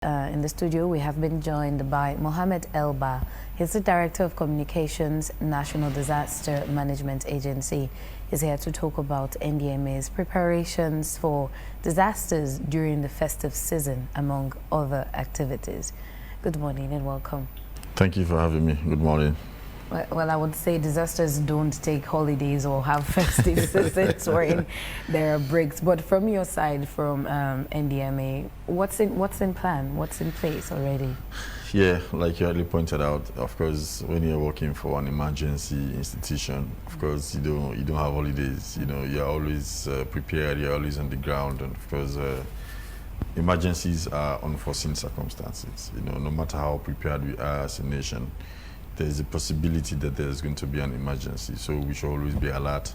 In the studio, we have been joined by Mohammed Elba. He's the Director of Communications, National Disaster Management Agency. He's here to talk about NDMA's preparations for disasters during the festive season, among other activities. Good morning and welcome. Thank you for having me. Good morning. Well, I would say disasters don't take holidays or have festive seasons wherein there are breaks. But from your side, from NDMA, what's in plan? What's in place already? Yeah, like you already pointed out, of course, when you're working for an emergency institution, of course, you don't have holidays. You know, you're always prepared. You're always on the ground, and of course, emergencies are unforeseen circumstances. You know, no matter how prepared we are as a nation, there's a possibility that there's going to be an emergency. So we should always be alert,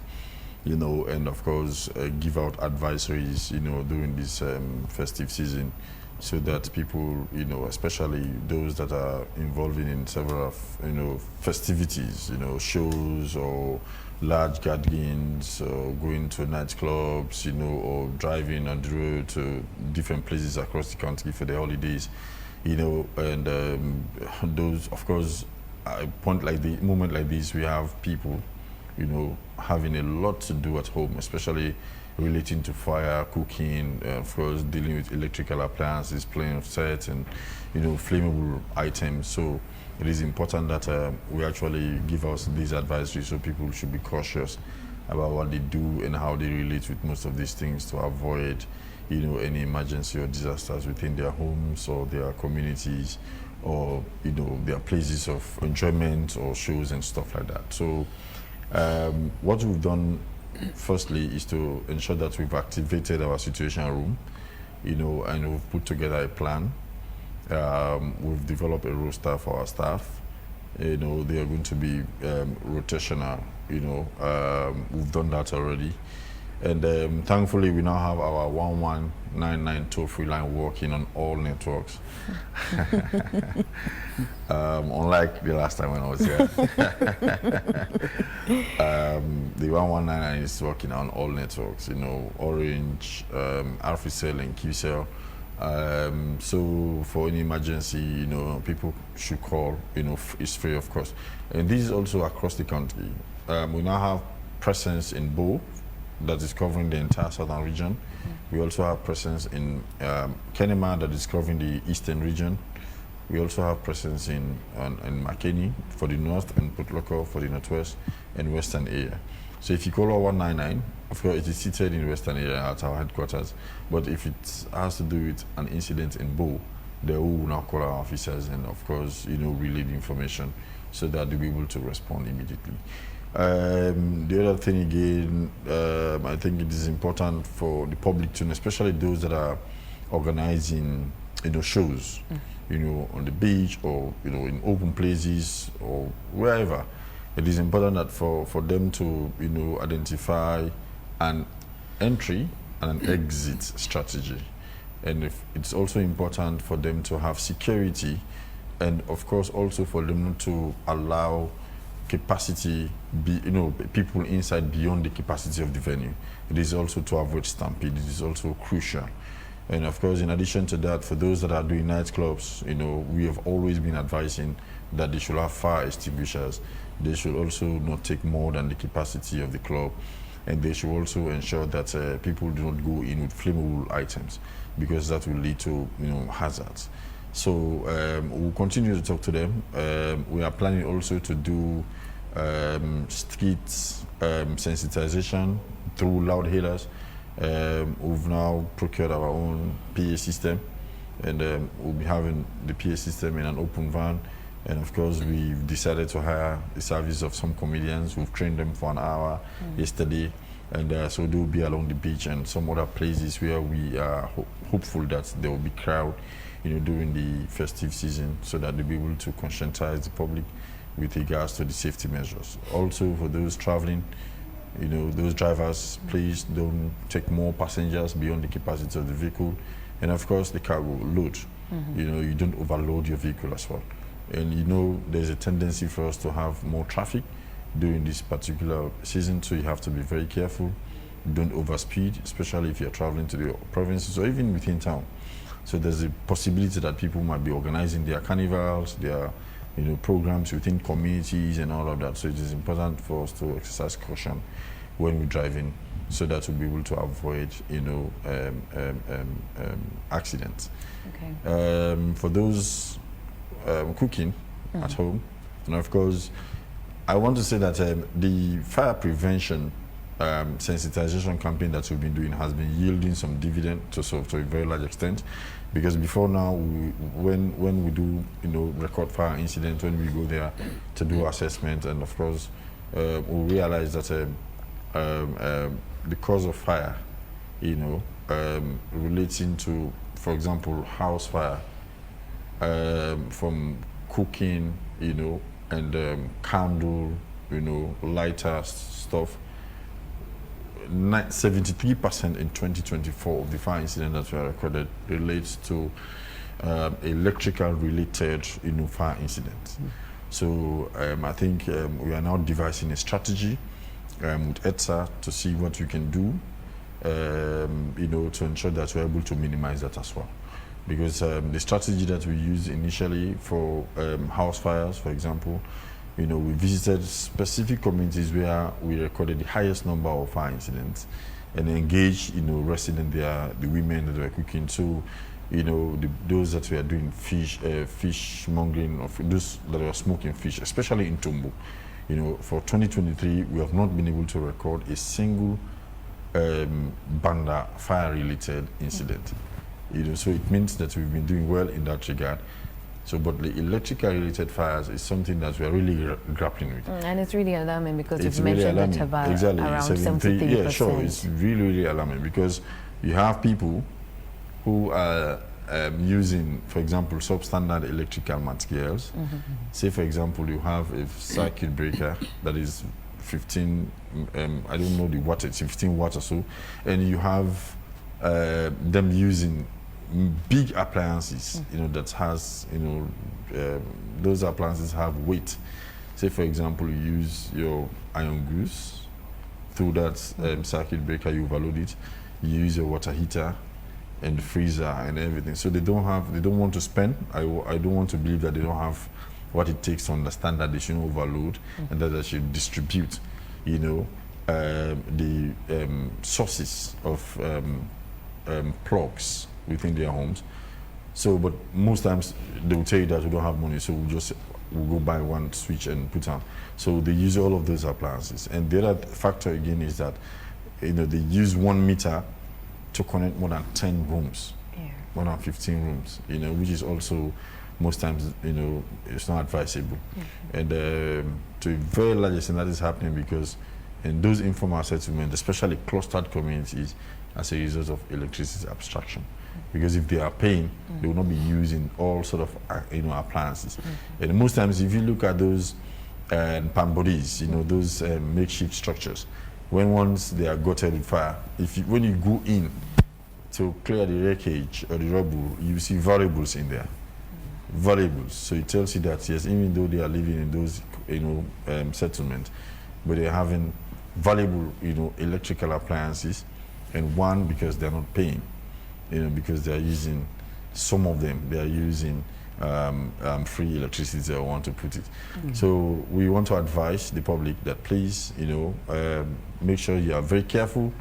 you know, and of course give out advisories, you know, during this festive season, so that people, you know, especially those that are involved in several, you know, festivities, you know, shows or large gatherings, or going to nightclubs, you know, or driving on the road to different places across the country for the holidays, you know, and those, of course, at a moment like this, we have people, you know, having a lot to do at home, especially relating to fire, cooking, of course, dealing with electrical appliances, playing of sets, and, you know, flammable items. So it is important that we actually give us these advisories, so people should be cautious about what they do and how they relate with most of these things to avoid, you know, any emergency or disasters within their homes or their communities, or, you know, their places of enjoyment or shows and stuff like that. So what we've done firstly is to ensure that we've activated our situation room, you know, and we've put together a plan. We've developed a roster for our staff. You know, they are going to be rotational, you know. We've done that already. And thankfully, we now have our 1199 toll-free line working on all networks. Unlike the last time when I was here. The 1199 is working on all networks, you know, Orange, Africell and QCell. So for any emergency, you know, people should call, you know, it's free, of course. And this is also across the country. We now have presence in Bo, that is covering the entire southern region. We also have presence in Kenema, that is covering the eastern region. We also have presence in Makeni for the north, and Putloko for the northwest and western area. So if you call our 199, of course it is seated in the western area at our headquarters, but if it has to do with an incident in Bo, they will now call our officers and, of course, you know, relay the information so that they'll be able to respond immediately. The other thing again, I think it is important for the public to know, especially those that are organizing, you know, shows, you know, on the beach or, you know, in open places or wherever. It is important that for them to, you know, identify an entry and an exit strategy. And it's also important for them to have security, and of course also for them to allow capacity, you know, people inside beyond the capacity of the venue. It is also to avoid stampede. It is also crucial. And of course, in addition to that, for those that are doing nightclubs, you know, we have always been advising that they should have fire extinguishers. They should also not take more than the capacity of the club, and they should also ensure that people do not go in with flammable items, because that will lead to, you know, hazards. So we'll continue to talk to them. We are planning also to do street sensitization through loud hailers. We've now procured our own PA system, and we'll be having the PA system in an open van. And of course, we've decided to hire the service of some comedians. We've trained them for an hour yesterday, and so they'll be along the beach and some other places where we are hopeful that there will be crowd, you know, during the festive season, so that they'll be able to conscientize the public with regards to the safety measures. Also, for those traveling, you know, those drivers, please don't take more passengers beyond the capacity of the vehicle. And of course, the cargo load. You know, you don't overload your vehicle as well. And you know, there's a tendency for us to have more traffic during this particular season, so you have to be very careful. Don't overspeed, especially if you're traveling to the provinces or even within town. So there's a possibility that people might be organizing their carnivals, their programs within communities and all of that. So it is important for us to exercise caution when we're driving, so that we'll be able to avoid accidents. Okay. For those cooking at home, and of course, I want to say that the fire prevention sensitization campaign that we've been doing has been yielding some dividend to a very large extent, because before now, when we do record fire incidents, when we go there to do assessment, and of course we realize that the cause of fire, relating to, for example, house fire, from cooking, and candle, lighter stuff. 73% in 2024 of the fire incidents that were recorded relates to electrical related fire incidents. So I think we are now devising a strategy with ETSA to see what we can do to ensure that we're able to minimize that as well. Because the strategy that we used initially for house fires, for example, we visited specific communities where we recorded the highest number of fire incidents and engaged, residents there, the women that were cooking. So, those that were doing fish mongering, of those that were smoking fish, especially in Tombo. For 2023, we have not been able to record a single Banda fire-related incident. So it means that we've been doing well in that regard. So, but the electrical-related fires is something that we are really grappling with. And it's really alarming, because it's you've really mentioned that alarming. about Exactly. around 73%. Yeah, sure. It's really, really alarming, because you have people who are using, for example, substandard electrical materials. Say, for example, you have a circuit breaker that is 15, I don't know the wattage, 15 watts or so, and you have them using big appliances, that has, those appliances have weight. Say, for example, you use your iron grease through that circuit breaker, you overload it. You use your water heater and freezer and everything. So they don't want to spend. I don't want to believe that they don't have what it takes to understand that they shouldn't overload and that they should distribute, the sources of plugs within their homes. So, but most times they will tell you that we don't have money, so we'll go buy one switch and put on. So they use all of those appliances. And the other factor again is that, they use 1 meter to connect more than 10 rooms, more than 15 rooms, which is also most times, it's not advisable. And to a very large extent that is happening because in those informal settlements, especially clustered communities, as a result of electricity abstraction. Because if they are paying, they will not be using all sort of appliances. And most times, if you look at those palm bodies, those makeshift structures, once they are gutted with fire, when you go in to clear the wreckage or the rubble, you see variables in there. Variables. So it tells you that yes, even though they are living in those settlements, but they're having valuable electrical appliances, and one, because they're not paying, because they're using, some of them they are using free electricity, I want to put it. So we want to advise the public that please, make sure you are very careful,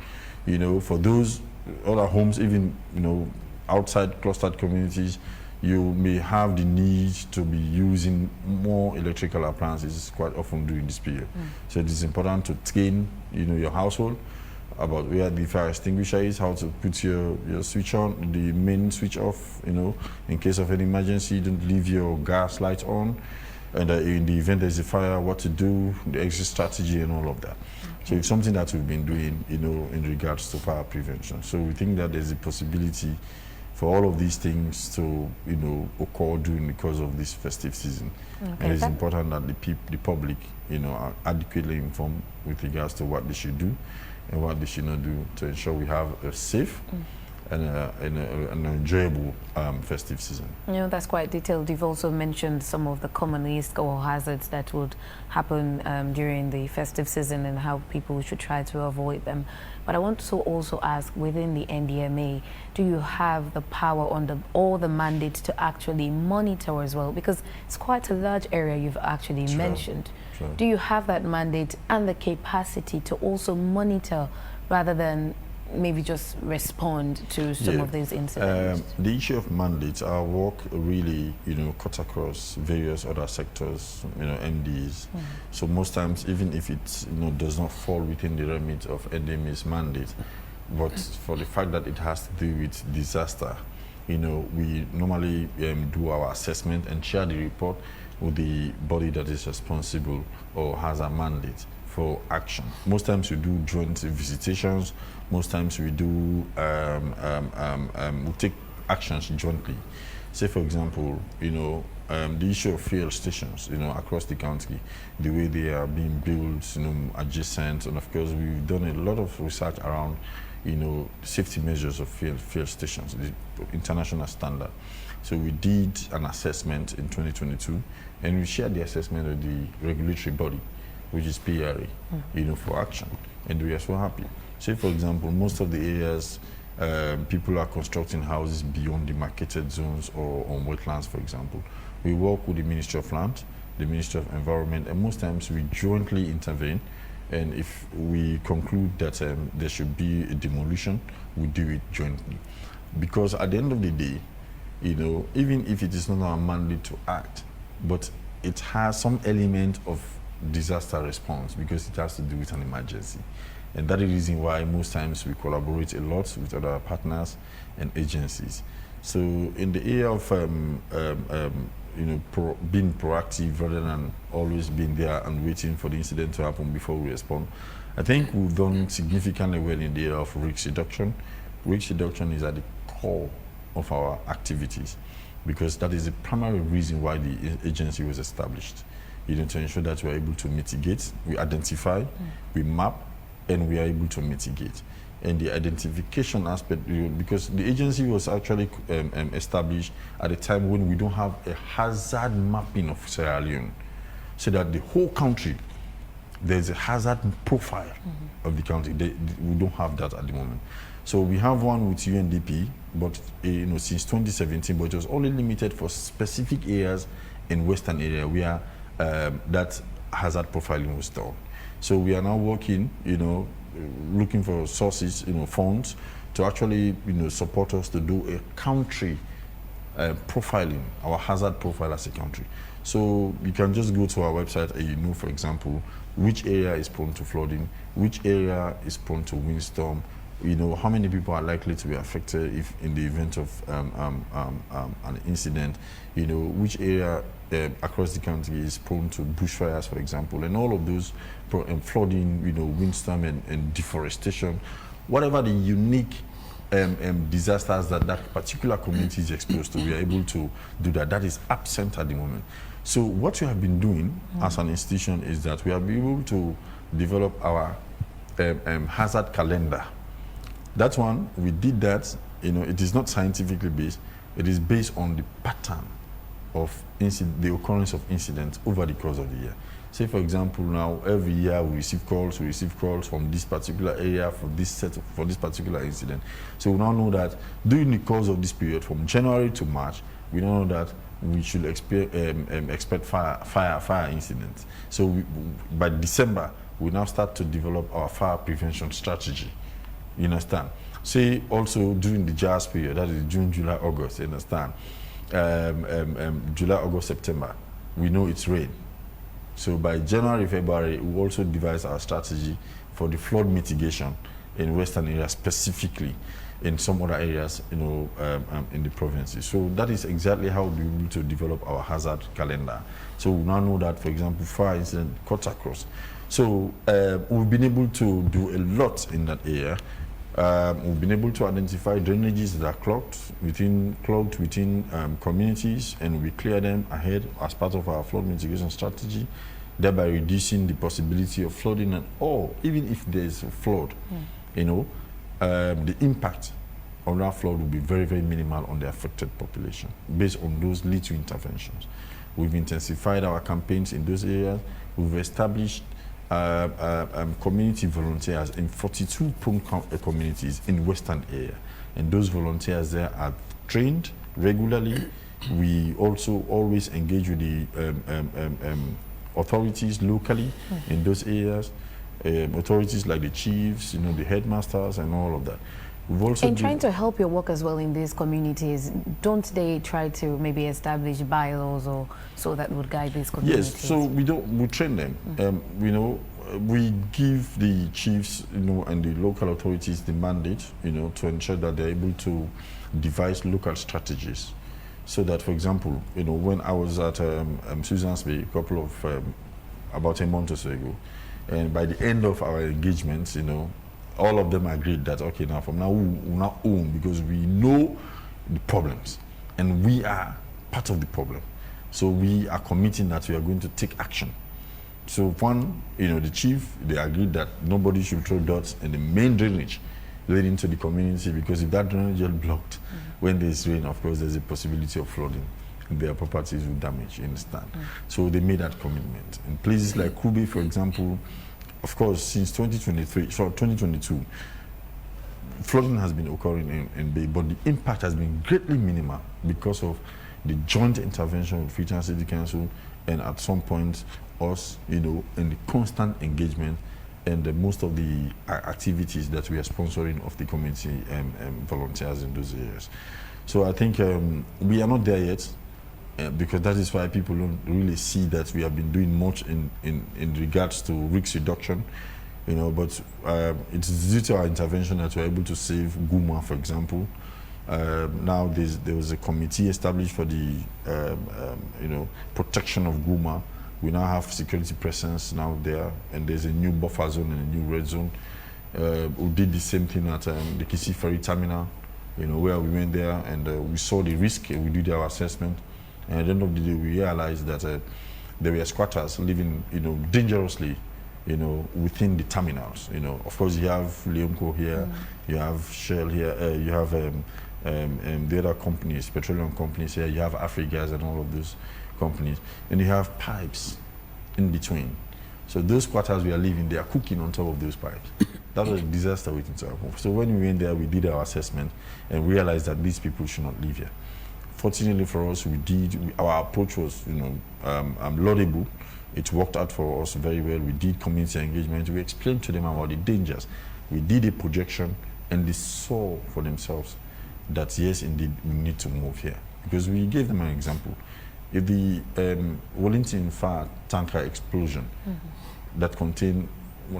for those other homes, even, outside clustered communities, you may have the need to be using more electrical appliances quite often during this period. So it is important to train, your household about where the fire extinguisher is, how to put your switch on, the main switch off, in case of an emergency, don't leave your gas light on, and in the event there's a fire, what to do, the exit strategy and all of that. So it's something that we've been doing, in regards to fire prevention. So we think that there's a possibility for all of these things to, occur during the course of this festive season. And it's important that the public, are adequately informed with regards to what they should do and what they should not do to ensure we have a safe an enjoyable festive season. That's quite detailed. You've also mentioned some of the common risks or hazards that would happen during the festive season and how people should try to avoid them. But I want to also ask, within the NDMA, do you have the power under all the mandates to actually monitor as well? Because it's quite a large area you've actually mentioned. Sure. Do you have that mandate and the capacity to also monitor rather than maybe just respond to some of these incidents? The issue of mandates, our work really, cut across various other sectors, MDs. So most times, even if it, does not fall within the remit of NDMA's mandate, but for the fact that it has to do with disaster, we normally do our assessment and share the report with the body that is responsible or has a mandate for action. Most times we do joint visitations. Most times we do we take actions jointly. Say, for example, the issue of fuel stations, across the country, the way they are being built, adjacent, and of course we've done a lot of research around, safety measures of fuel stations, the international standard. So we did an assessment in 2022, and we shared the assessment with the regulatory body, which is PRA, for action, and we are so happy. Say, for example, most of the areas, people are constructing houses beyond the marketed zones or on wetlands, for example. We work with the Ministry of Land, the Ministry of Environment, and most times we jointly intervene. And if we conclude that there should be a demolition, we do it jointly. Because at the end of the day, even if it is not our mandate to act, but it has some element of disaster response because it has to do with an emergency. And that is the reason why most times we collaborate a lot with other partners and agencies. So in the area of being proactive rather than always being there and waiting for the incident to happen before we respond, I think we've done significantly well in the area of risk reduction. Risk reduction is at the core of our activities because that is the primary reason why the agency was established. To ensure that we are able to mitigate, we identify, we map, and we are able to mitigate. And the identification aspect, because the agency was actually established at a time when we don't have a hazard mapping of Sierra Leone, so that the whole country, there's a hazard profile of the country. We don't have that at the moment. So we have one with UNDP, but since 2017, but it was only limited for specific areas in Western area where that hazard profiling was done. So we are now working, looking for sources, funds to actually, support us to do a country profiling, our hazard profile as a country. So you can just go to our website and for example, which area is prone to flooding, which area is prone to windstorm, how many people are likely to be affected if in the event of an incident, which area across the country is prone to bushfires, for example, and all of those flooding, windstorm and deforestation, whatever the unique disasters that particular community is exposed to, we are able to do that. That is absent at the moment. So what we have been doing as an institution is that we have been able to develop our hazard calendar. That one, we did that, it is not scientifically based, it is based on the pattern of the occurrence of incidents over the course of the year. Say, for example, now every year we receive calls from this particular area for this particular incident. So we now know that during the course of this period, from January to March, we now know that we should expect fire incidents. So by December, we now start to develop our fire prevention strategy. You understand? Say also during the JAS period, that is June, July, August, you understand? July, August, September, we know it's rain. So by January, February, we also devise our strategy for the flood mitigation in Western areas specifically, in some other areas, in the provinces. So that is exactly how we'll be able to develop our hazard calendar. So we now know that, for example, fire incident cut across. So we've been able to do a lot in that area. We've been able to identify drainages that are clogged within communities, and we clear them ahead as part of our flood mitigation strategy, thereby reducing the possibility of flooding, or even if there's a flood, the impact of that flood will be very, very minimal on the affected population based on those little interventions. We've intensified our campaigns in those areas. We've established community volunteers in 42 prone communities in Western area. And those volunteers there are trained regularly. We also always engage with the authorities locally in those areas. Authorities like the chiefs, the headmasters and all of that. We've also trying to help your work as well in these communities, don't they try to maybe establish bylaws or so that would guide these communities? Yes, so we train them. We give the chiefs, and the local authorities the mandate, to ensure that they're able to devise local strategies. So that, for example, when I was at Susan's Bay a couple of, about a month or so ago, and by the end of our engagements, all of them agreed that, okay, now from now we'll not own because we know the problems and we are part of the problem. So we are committing that we are going to take action. So one, the chief, they agreed that nobody should throw dirt in the main drainage leading to the community, because if that drainage is blocked, when there's rain, of course, there's a possibility of flooding. Their properties will damage, you understand? So they made that commitment. In places like Kube, for example, of course, since 2022, flooding has been occurring in Bay, but the impact has been greatly minimal because of the joint intervention with Freetown City Council and at some point us, and the constant engagement and most of the activities that we are sponsoring of the community volunteers in those areas. So I think we are not there yet. Because that is why people don't really see that we have been doing much in regards to risk reduction, but it's due to our intervention that we're able to save Guma, for example. Now there was a committee established for the protection of Guma. We now have security presence now there, and there's a new buffer zone and a new red zone. We did the same thing at the Kisi Ferry Terminal, where we went there and we saw the risk and we did our assessment. And at the end of the day, we realized that there were squatters living, dangerously, within the terminals. Of course, you have Leone here, you have Shell here, you have the other companies, petroleum companies here, you have Afrigas and all of those companies, and you have pipes in between. So those squatters we are living, they are cooking on top of those pipes. That was a disaster waiting to happen. So when we went there, we did our assessment and realized that these people should not live here. Fortunately for us, our approach was, laudable. It worked out for us very well. We did community engagement. We explained to them about the dangers. We did a projection, and they saw for themselves that, yes, indeed, we need to move here. Because we gave them an example. If the Wellington Fire tanker explosion that contained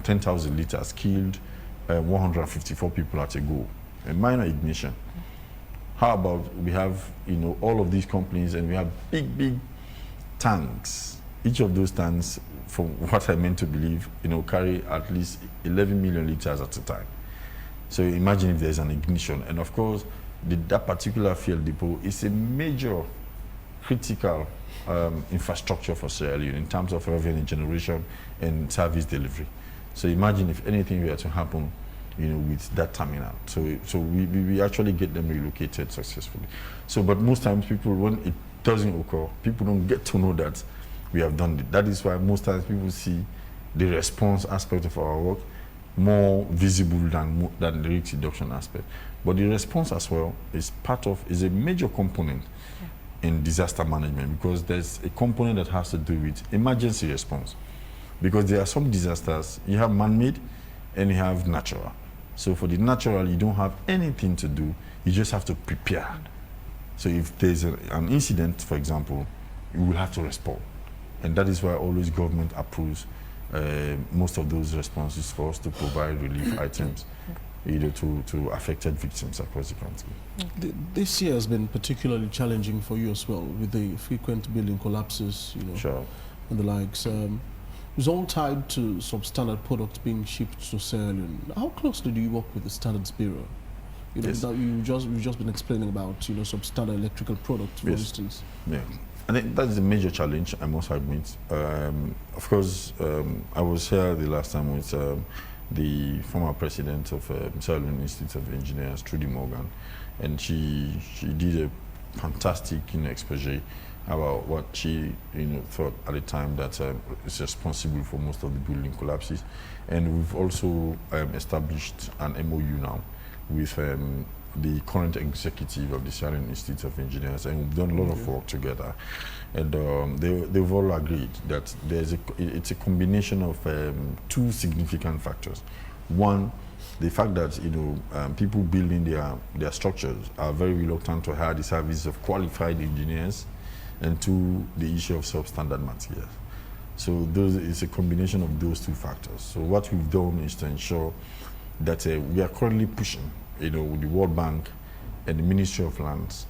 10,000 liters killed 154 people at a go, a minor ignition, how about we have, all of these companies and we have big tanks. Each of those tanks, from what I meant to believe, carry at least 11 million liters at a time. So imagine if there's an ignition. And of course, that particular fuel depot is a major critical infrastructure for Sierra Leone in terms of revenue generation and service delivery. So imagine if anything were to happen with that terminal. So we actually get them relocated successfully. So, but most times people, when it doesn't occur, people don't get to know that we have done it. That is why most times people see the response aspect of our work more visible than the risk reduction aspect. But the response as well is a major component in disaster management, because there's a component that has to do with emergency response. Because there are some disasters, you have man-made and you have natural. So for the natural, you don't have anything to do, you just have to prepare. So if there's an incident, for example, you will have to respond. And that is why always government approves most of those responses for us to provide relief items to affected victims across the country. This year has been particularly challenging for you as well, with the frequent building collapses, Sure. and the likes. It's all tied to substandard products being shipped to Sierra Leone. How closely do you work with the Standards Bureau? Yes. That you've just been explaining about, substandard electrical products, for Yes. instance. Yeah, I think that's a major challenge, I must admit. Of course, I was here the last time with the former president of Sierra Leone Institute of Engineers, Trudy Morgan, and she did a fantastic expose about what she thought at the time that is responsible for most of the building collapses. And we've also established an MOU now with the current executive of the Sierra Leone Institute of Engineers, and we've done a lot of work together. And they've all agreed that it's a combination of two significant factors. One, the fact that people building their structures are very reluctant to hire the service of qualified engineers, and two, the issue of substandard materials. So it's a combination of those two factors. So what we've done is to ensure that we are currently pushing, with the World Bank and the Ministry of Lands,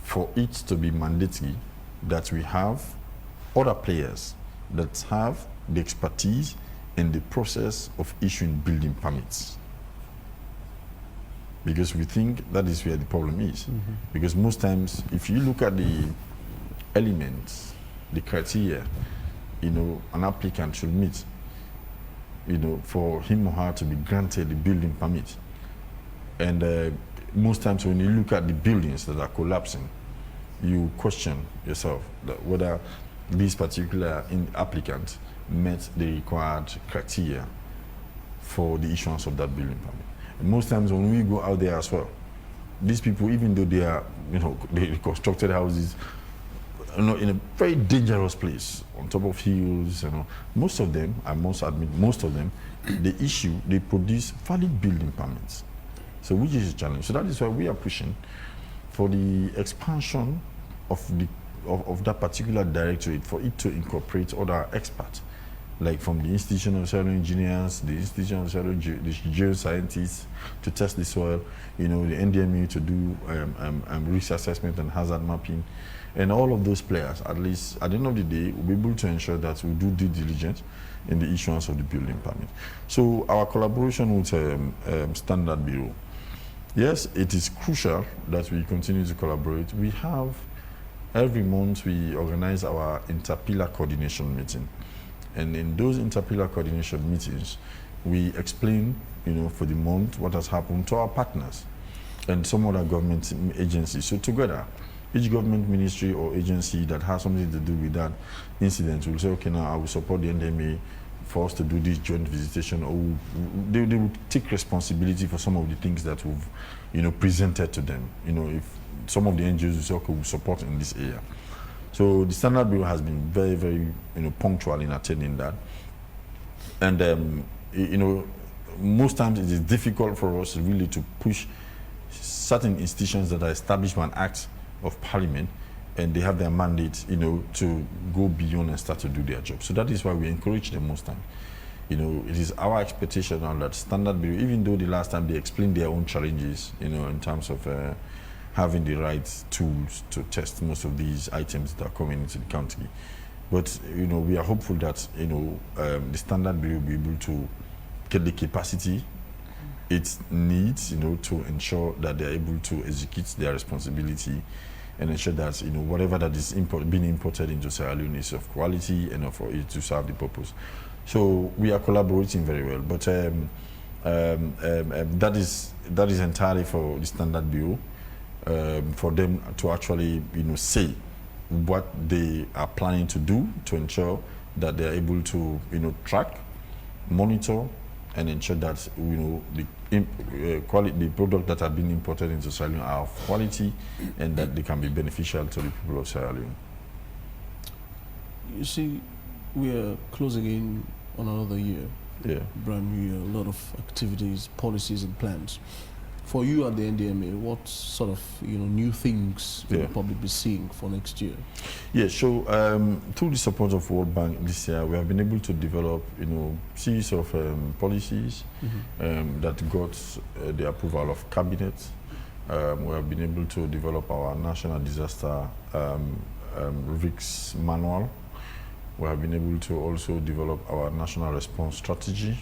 for it to be mandatory that we have other players that have the expertise in the process of issuing building permits. Because we think that is where the problem is. Because most times, if you look at the elements, the criteria, an applicant should meet, for him or her to be granted the building permit. And most times when you look at the buildings that are collapsing, you question yourself that whether this particular applicant met the required criteria for the issuance of that building permit. And most times when we go out there as well, these people, even though they are, they constructed houses, in a very dangerous place, on top of hills, most of them, I must admit, most of them, they produce valid building permits. So which is a challenge. So that is why we are pushing for the expansion of that particular directorate, for it to incorporate other experts, like from the Institution of Soil Engineers, the Institution of Soil, the geoscientists to test the soil, the NDME to do risk assessment and hazard mapping, and all of those players, at least at the end of the day, will be able to ensure that we do due diligence in the issuance of the building permit. So our collaboration with Standard Bureau, yes, it is crucial that we continue to collaborate. We have, every month we organize our interpillar coordination meeting. And in those interpillar coordination meetings, we explain, for the month what has happened to our partners and some other government agencies. So together, each government ministry or agency that has something to do with that incident will say, okay, now I will support the NDMA for us to do this joint visitation, or they will take responsibility for some of the things that we've, presented to them. If some of the NGOs will say, okay, we'll support in this area. So the Standard Bureau has been very, very, punctual in attending that. And, most times it is difficult for us really to push certain institutions that are established by an act of Parliament, and they have their mandate, to go beyond and start to do their job. So that is why we encourage them most times. It is our expectation now that Standard Bureau, even though the last time they explained their own challenges, in terms of having the right tools to test most of these items that are coming into the country. But, we are hopeful that, the Standard Bureau will be able to get the capacity it needs, to ensure that they are able to execute their responsibility and ensure that, whatever that is being imported into Sierra Leone is of quality and for it to serve the purpose. So we are collaborating very well, but that is entirely for the Standard Bureau, for them to actually, say what they are planning to do to ensure that they are able to, track, monitor, and ensure that the product that are being imported into Sierra Leone are of quality and that they can be beneficial to the people of Sierra Leone. You see, we are closing in on another year. Yeah. Brand new year, a lot of activities, policies, and plans. For you at the NDMA, what sort of new things will the public be seeing for next year? Yeah, so through the support of World Bank this year, we have been able to develop series of policies that got the approval of cabinet. We have been able to develop our national disaster risk manual. We have been able to also develop our national response strategy.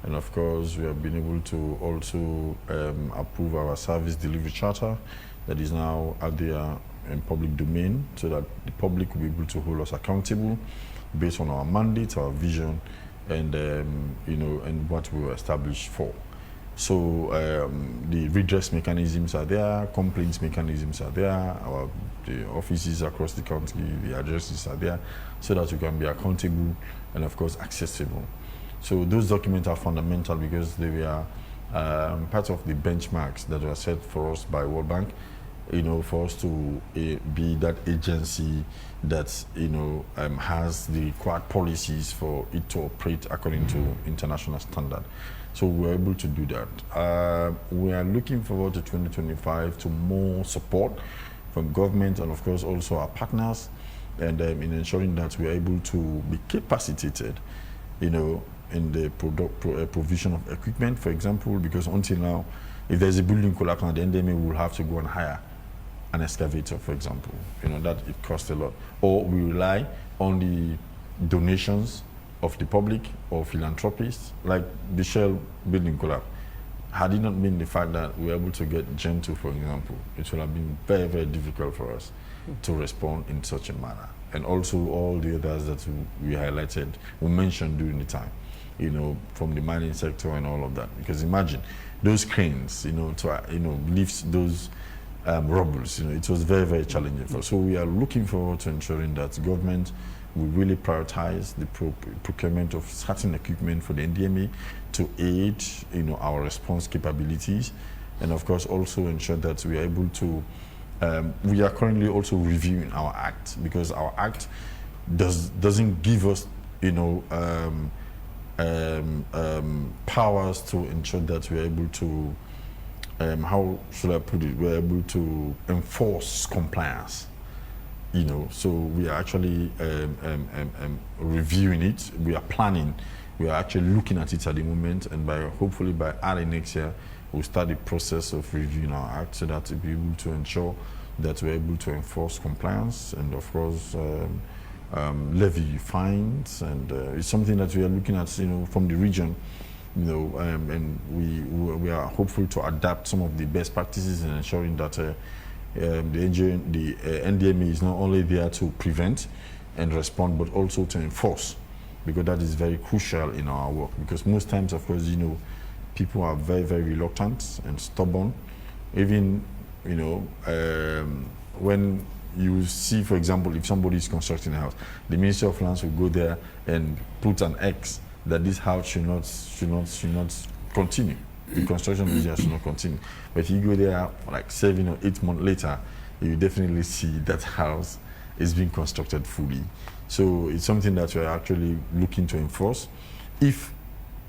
And of course, we have been able to also approve our service delivery charter that is now out there in public domain, so that the public will be able to hold us accountable based on our mandate, our vision, and you know, and what we were established for. So the redress mechanisms are there, complaints mechanisms are there, the offices across the country, the addresses are there, so that you can be accountable and of course accessible. So those documents are fundamental because they were part of the benchmarks that were set for us by World Bank, you know, for us to be that agency that, you know, has the required policies for it to operate according to international standard. So we're able to do that. We are looking forward to 2025 to more support from government and of course also our partners, and in ensuring that we're able to be capacitated, you know, in the provision of equipment, for example, because until now, if there's a building collapse, the NDMA will have to go and hire an excavator, for example. You know, that it costs a lot. Or we rely on the donations of the public or philanthropists, like the Shell building collapse. Had it not been the fact that we were able to get Gen2, for example, it would have been very, very difficult for us to respond in such a manner. And also all the others that we highlighted, we mentioned during the time, you know, from the mining sector and all of that. Because imagine those cranes, you know, to lift those rubbles, you know, it was very, very challenging for us. So we are looking forward to ensuring that government will really prioritize the procurement of certain equipment for the NDMA to aid, you know, our response capabilities, and of course also ensure that we are able to. We are currently also reviewing our act, because our act doesn't give us, you know, powers to ensure that we are able to. How should I put it? We're able to enforce compliance. You know, so we are actually reviewing it. We are planning. We are actually looking at it at the moment, and hopefully by early next year, we'll start the process of reviewing our act so that we'll be able to ensure that we're able to enforce compliance and, of course, levy fines. And it's something that we are looking at, you know, from the region. You know, and we are hopeful to adapt some of the best practices in ensuring that. The NDMA is not only there to prevent and respond, but also to enforce, because that is very crucial in our work. Because most times, of course, you know, people are very, very reluctant and stubborn. Even, you know, when you see, for example, if somebody is constructing a house, the Ministry of Lands will go there and put an X that this house should not continue. The construction business should not continue. But if you go there like 7 or 8 months later, you definitely see that house is being constructed fully. So it's something that we're actually looking to enforce. If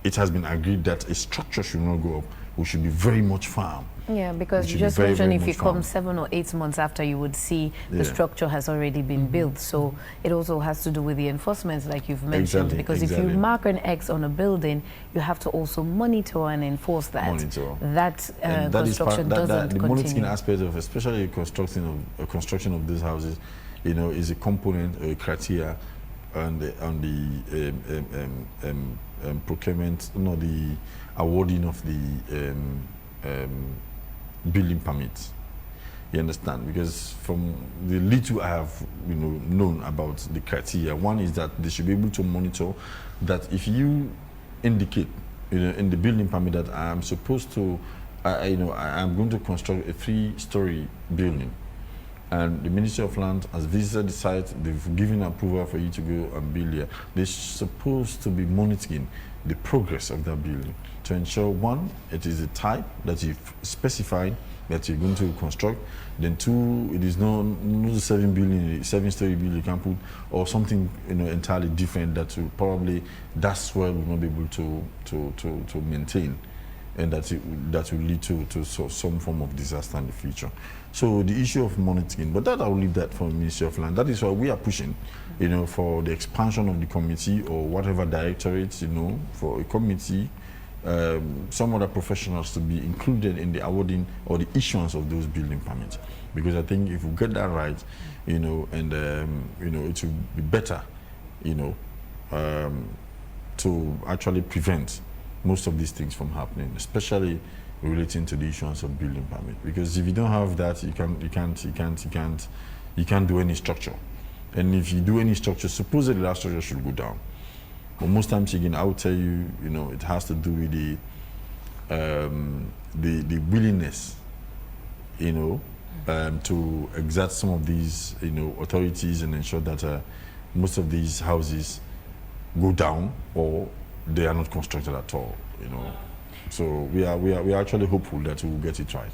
it has been agreed that a structure should not go up, we should be very much firm. Yeah, because you just mentioned if you come 7 or 8 months after, you would see the structure has already been built. So it also has to do with the enforcement, like you've mentioned. Because if you mark an X on a building, you have to also monitor and enforce that. That construction doesn't continue. The monitoring aspect of, especially the construction of these houses, you know, is a component, a criteria on the procurement, the awarding of the building permits. You understand? Because from the little I have, you know, known about the criteria, one is that they should be able to monitor that if you indicate, you know, in the building permit that I am supposed to, you know, I am going to construct a 3-story building, and the Ministry of Land has visited the site, they've given approval for you to go and build here. They're supposed to be monitoring the progress of that building to ensure, one, it is a type that you've specified that you're going to construct. Then 2, it is not 7-story building you can put, or something, you know, entirely different that will probably, that's where we'll not be able to maintain, and that will lead to some form of disaster in the future. So the issue of monitoring, but that I will leave that for the Ministry of Land. That is why we are pushing, you know, for the expansion of the committee or whatever directorate, you know, for a committee, some other professionals to be included in the awarding or the issuance of those building permits. Because I think if we get that right, you know, and you know, it will be better, you know, to actually prevent most of these things from happening, especially relating to the issuance of building permit. Because if you don't have that, you can't do any structure. And if you do any structure, supposedly that structure should go down. But most times again, I would tell you, you know, it has to do with the willingness, you know, to exert some of these, you know, authorities and ensure that most of these houses go down or they are not constructed at all, you know. So we are actually hopeful that we will get it right.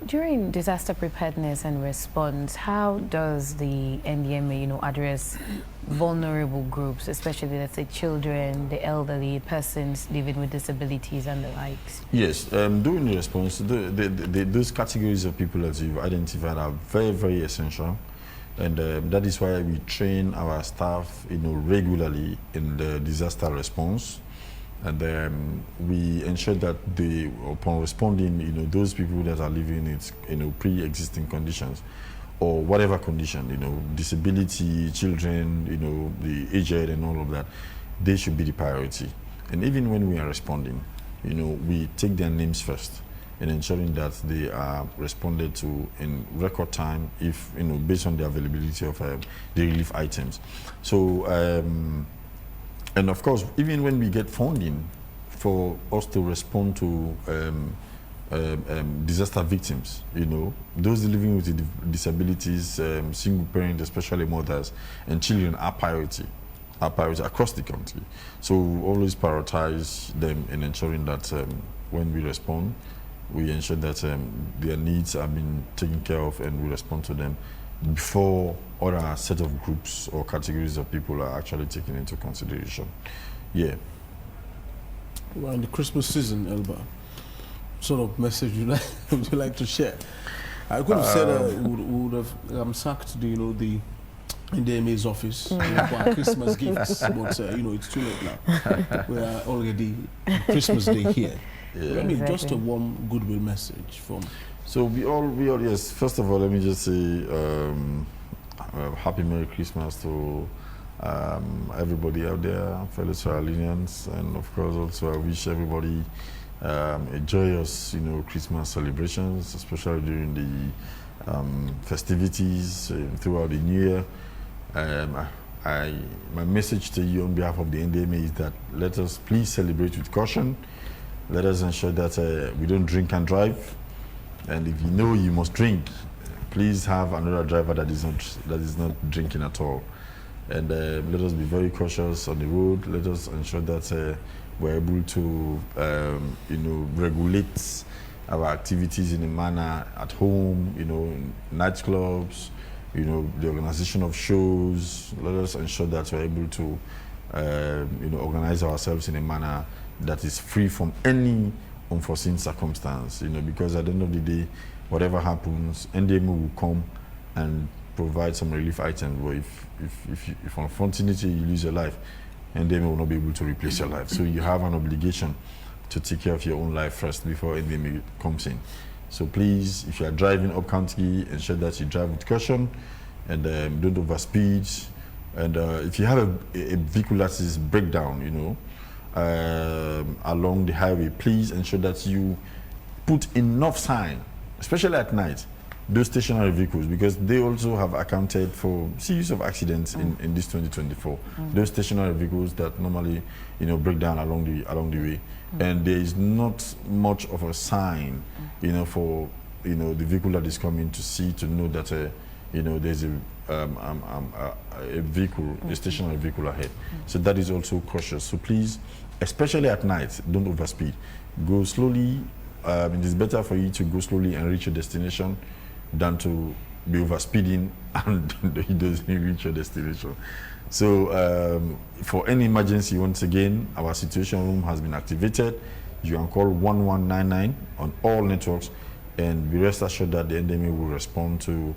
During disaster preparedness and response, how does the NDMA, you know, address vulnerable groups, especially, let's say, children, the elderly, persons living with disabilities and the likes? Yes, during the response, those categories of people that you've identified are very, very essential. And that is why we train our staff, you know, regularly in the disaster response. And we ensure that upon responding, you know, those people that are living in, you know, pre-existing conditions or whatever condition, you know, disability, children, you know, the aged and all of that, they should be the priority. And even when we are responding, you know, we take their names first in ensuring that they are responded to in record time, if, you know, based on the availability of the relief items. So, and of course, even when we get funding for us to respond to disaster victims, you know, those living with disabilities, single parents, especially mothers, and children are priority across the country. So always prioritize them in ensuring that when we respond, we ensure that their needs are being taken care of and we respond to them before other set of groups or categories of people are actually taken into consideration. Yeah. Well, in the Christmas season, Elba, sort of message would you like to share? I could have said we would have sacked the, you know, the NDMA's office for our Christmas gifts, but you know, it's too late now. We are already Christmas Day here. Yeah. I mean, just a warm goodwill message from. So we all yes. First of all, let me just say happy Merry Christmas to everybody out there, fellow Sierra Leoneans, and of course also I wish everybody a joyous, you know, Christmas celebrations, especially during the festivities throughout the new year. My message to you on behalf of the NDMA is that let us please celebrate with caution. Let us ensure that we don't drink and drive. And if you know you must drink, please have another driver that is not drinking at all. And let us be very cautious on the road. Let us ensure that we're able to, you know, regulate our activities in a manner at home, you know, in nightclubs, you know, the organization of shows. Let us ensure that we're able to, you know, organize ourselves in a manner that is free from any unforeseen circumstance, you know, because at the end of the day, whatever happens, NDMA will come and provide some relief items. But if unfortunately you lose your life, NDMA will not be able to replace your life. So you have an obligation to take care of your own life first before NDMA comes in. So please, if you are driving up country, ensure that you drive with caution and don't overspeed. And if you have a vehicle that is breakdown, you know, along the highway, please ensure that you put enough sign, especially at night, those stationary vehicles, because they also have accounted for series of accidents in this 2024. Those stationary vehicles that normally, you know, break down along the way, and there is not much of a sign, you know, for, you know, the vehicle that is coming to know that you know, there's a vehicle, a stationary vehicle ahead. So that is also cautious. So please, especially at night, don't overspeed. Go slowly. It is better for you to go slowly and reach your destination than to be overspeeding and you don't reach your destination. So for any emergency, once again, our situation room has been activated. You can call 1199 on all networks, and be rest assured that the NDMA will respond to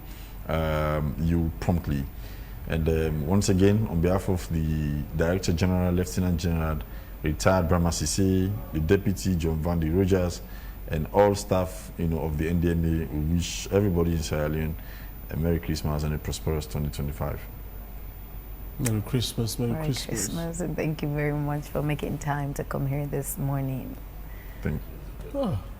you promptly. And once again, on behalf of the Director General, Lieutenant General, retired Brahma Sise, the Deputy John Vandy Rogers, and all staff, you know, of the NDMA, we wish everybody in Sierra Leone a Merry Christmas and a prosperous 2025. Merry Christmas, Merry Christmas. Christmas, and thank you very much for making time to come here this morning. Thank you. Oh.